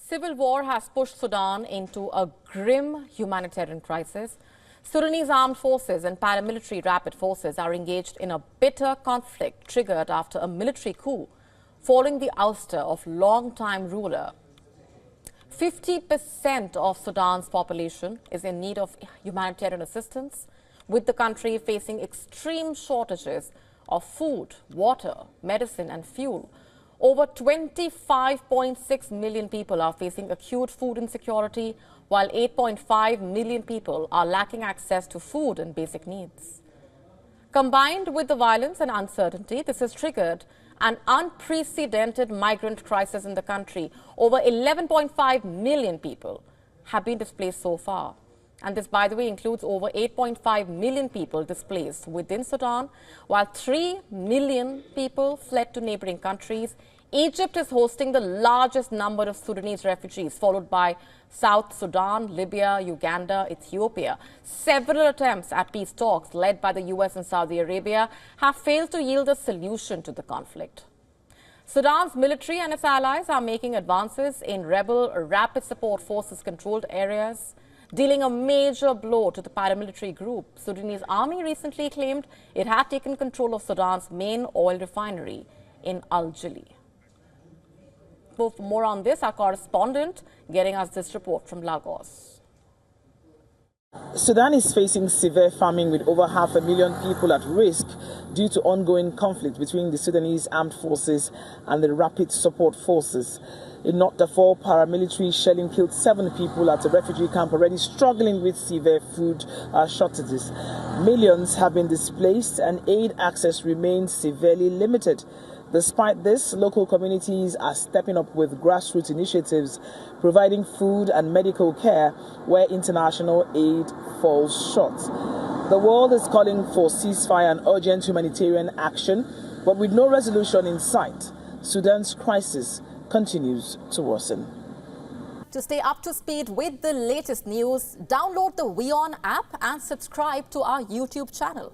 Civil war has pushed Sudan into a grim humanitarian crisis. Sudanese armed forces and paramilitary rapid forces are engaged in a bitter conflict triggered after a military coup following the ouster of long-time ruler. 50% of Sudan's population is in need of humanitarian assistance, with the country facing extreme shortages of food, water, medicine and fuel. Over 25.6 million people are facing acute food insecurity, while 8.5 million people are lacking access to food and basic needs. Combined with the violence and uncertainty, this has triggered an unprecedented migrant crisis in the country. Over 11.5 million people have been displaced so far. And this, by the way, includes over 8.5 million people displaced within Sudan, while 3 million people fled to neighboring countries. Egypt is hosting the largest number of Sudanese refugees, followed by South Sudan, Libya, Uganda, Ethiopia. Several attempts at peace talks led by the US and Saudi Arabia have failed to yield a solution to the conflict. Sudan's military and its allies are making advances in rebel rapid support forces controlled areas, dealing a major blow to the paramilitary group. Sudanese army recently claimed it had taken control of Sudan's main oil refinery in Al-Jali. For more on this, our correspondent getting us this report from Lagos. Sudan is facing severe famine with over 500,000 people at risk due to ongoing conflict between the Sudanese armed forces and the rapid support forces. In North Darfur, paramilitary shelling killed 7 people at a refugee camp already struggling with severe food shortages. Millions have been displaced and aid access remains severely limited. Despite this, local communities are stepping up with grassroots initiatives, providing food and medical care where international aid falls short. The world is calling for ceasefire and urgent humanitarian action, but with no resolution in sight, Sudan's crisis continues to worsen. To stay up to speed with the latest news, download the WION app and subscribe to our YouTube channel.